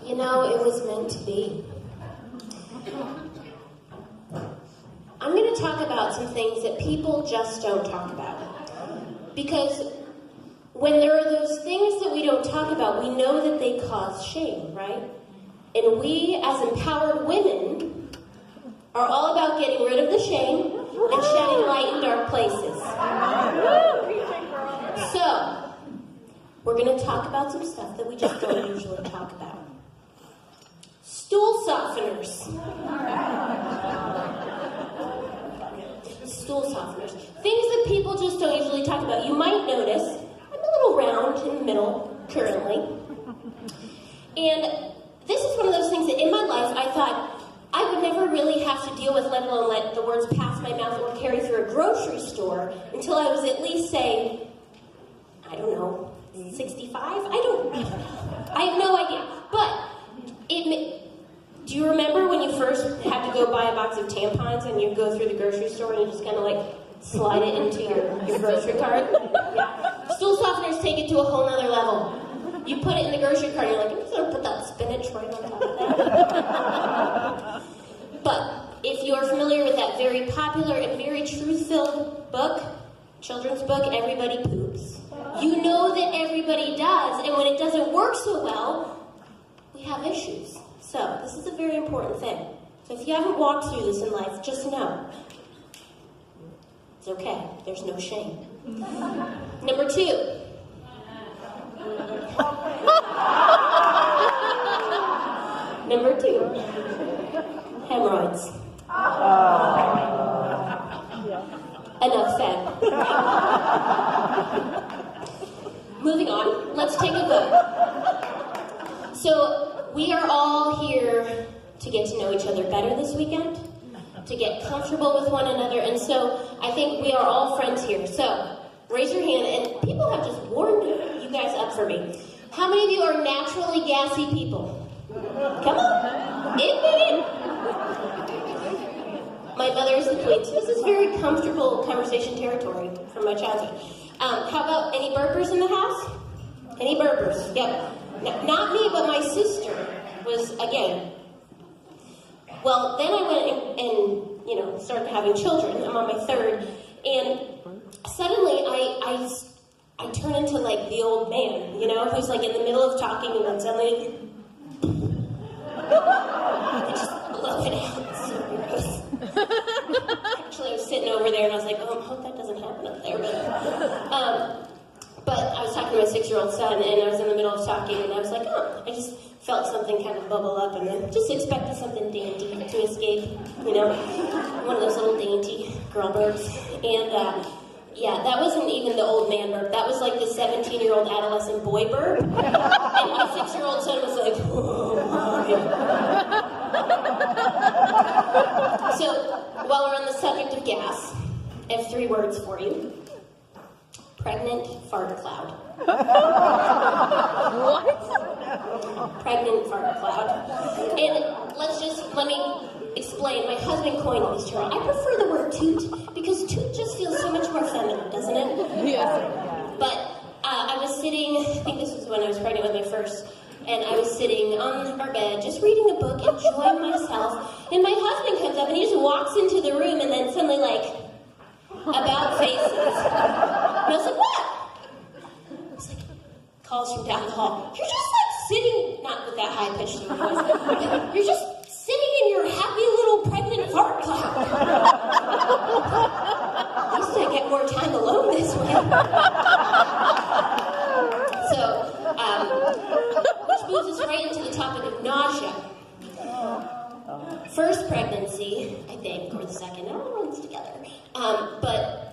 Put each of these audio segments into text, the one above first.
You know, it was meant to be. I'm going to talk about some things that people just don't talk about. Because when there are those things that we don't talk about, we know that they cause shame, right? And we, as empowered women, are all about getting rid of the shame and shedding light in dark places. So, we're going to talk about some stuff that we just don't usually talk about. Stool softeners. Stool softeners. Things that people just don't usually talk about. You might notice I'm a little round in the middle currently. And this is one of those things that in my life I thought I would never really have to deal with, let alone let the words pass my mouth or carry through a grocery store until I was at least, say, I don't know, 65? I don't know. I have no idea. But do you remember when you first had to go buy a box of tampons and you go through the grocery store and you just kind of like slide it into your grocery cart? Yeah. Stool softeners take it to a whole nother level. You put it in the grocery cart and you're like, I'm just going to put that spinach right on top of that. But if you're familiar with that very popular and very truth-filled book, children's book, Everybody Poops, you know that everybody does, and when it doesn't work so well, we have issues. So, this is a very important thing. So if you haven't walked through this in life, just know. It's okay. There's no shame. Number 2. Number 2. Hemorrhoids. Enough said. Moving on, let's take a vote. So, we are all here to get to know each other better this weekend, to get comfortable with one another, and so I think we are all friends here. So, raise your hand, and people have just warmed you guys up for me. How many of you are naturally gassy people? Come on, admit it. My mother is the queen, so this is very comfortable conversation territory from my childhood. How about any burpers in the house? Any burpers? Yep. Not me, but my sister was, again. Well, then I went and started having children. I'm on my 3rd, and suddenly I turn into like the old man, who's like in the middle of talking and then suddenly I just blow it out. It's so gross. Actually, I was sitting over there and I was like, oh, I hope that doesn't happen up there. But I was talking to my 6-year-old son, and I was in the middle of talking, and I was like, oh, I just felt something kind of bubble up, and then just expected something dainty to escape, one of those little dainty girl burps. And yeah, that wasn't even the old man burp. That was like the 17-year-old adolescent boy burp. And my 6-year-old son was like, oh my. So, while we're on the subject of gas, I have 3 words for you. Pregnant fart cloud. What? Pregnant fart cloud. And let me explain. My husband coined this term. I prefer the word toot because toot just feels so much more feminine, doesn't it? Yes. But I was sitting, I think this was when I was pregnant with my first, and I was sitting on our bed just reading a book, enjoying myself, and my husband comes up and he just walks into the room and then suddenly about faces. And I was like, what? It's like, calls from down the hall. You're just sitting, not with that high-pitched voice, you're just sitting in your happy little pregnant fart cloud. At least I get more time alone this way. So, which moves us right into the topic of nausea. First pregnancy, I think, or the second, it all runs together. But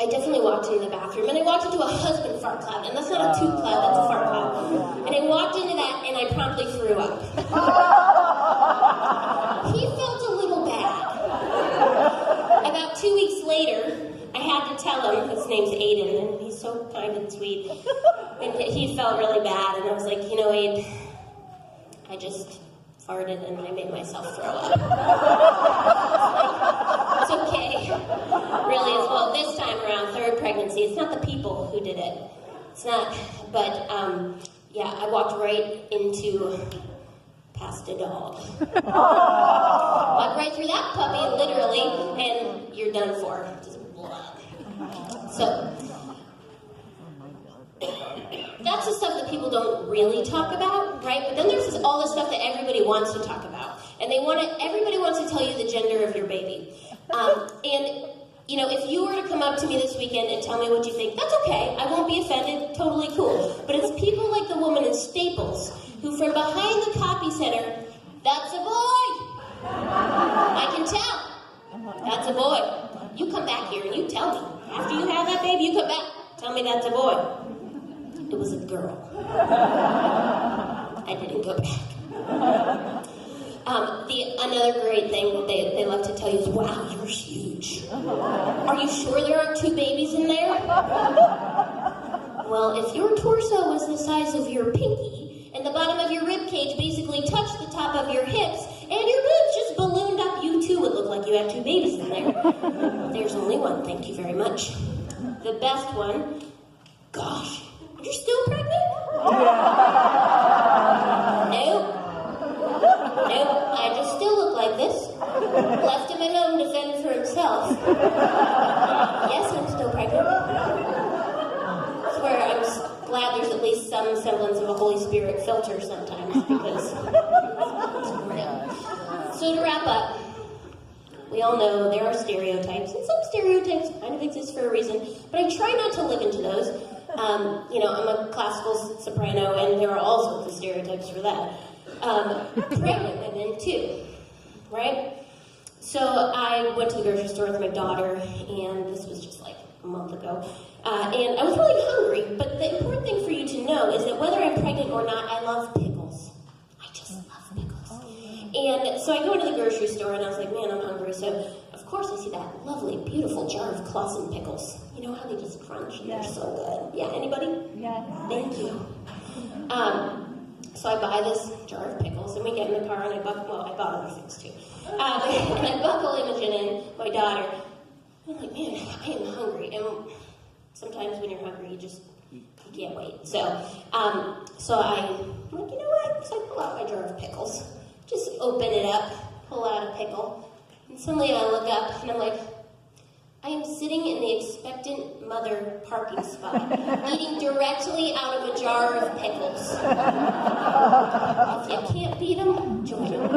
I definitely walked into the bathroom, and I walked into a husband fart cloud, and that's not a toot cloud, that's a fart cloud. And I walked into that, and I promptly threw up. He felt a little bad. About 2 weeks later, I had to tell him, his name's Aiden, and he's so kind and sweet, and he felt really bad, and I was like, Aid, I just farted and I made myself throw up. It's okay. Really is. Well, this time around, 3rd pregnancy, it's not the people who did it. It's not, but yeah, I walked right into past a dog. Walk right through that puppy, literally, and you're done for. Just blood. So, that's the stuff that people don't really talk about, right? But then there's all the stuff that everybody wants to talk about. And everybody wants to tell you the gender of your baby. And, you know, if you were to come up to me this weekend and tell me what you think, that's okay. I won't be offended. Totally cool. But it's people like the woman in Staples who, from behind the copy center, that's a boy. I can tell. That's a boy. You come back here and you tell me. After you have that baby, you come back. Tell me that's a boy. It was a girl. I didn't go back. Another great thing that they love to tell you is, wow, you're huge. Are you sure there aren't 2 babies in there? Well, if your torso was the size of your pinky, and the bottom of your rib cage basically touched the top of your hips, and your boobs just ballooned up, you too would look like you have 2 babies in there. There's only one, thank you very much. The best one, gosh, you're still pregnant? Nope. I just still look like this. Left him at home to fend for himself. Yes, I'm still pregnant. I swear, I'm glad there's at least some semblance of a Holy Spirit filter sometimes, because it's great. So to wrap up, we all know there are stereotypes, and some stereotypes kind of exist for a reason, but I try not to live into those. You know, I'm a classical soprano, and there are all sorts of stereotypes for that. Pregnant women, too, right? So I went to the grocery store with my daughter, and this was just like a month ago, and I was really hungry, but the important thing for you to know is that whether I'm pregnant or not, I love pickles. I just love pickles. And so I go into the grocery store, and I was like, man, I'm hungry, so of course I see that lovely, beautiful jar of Clausen pickles. You know how they just crunch? They're so good. Yeah, anybody? Yeah. Thank you. So I buy this jar of pickles, and we get in the car, and I bought other things too. And I buckle Imogen in, my daughter. I'm like, man, I am hungry. And sometimes when you're hungry, you can't wait. So I'm like, you know what? So I pull out my jar of pickles, just open it up, pull out a pickle, and suddenly I look up, and I'm like, I am sitting in the expectant mother parking spot, eating directly out of a jar of pickles. If you can't beat them, join them.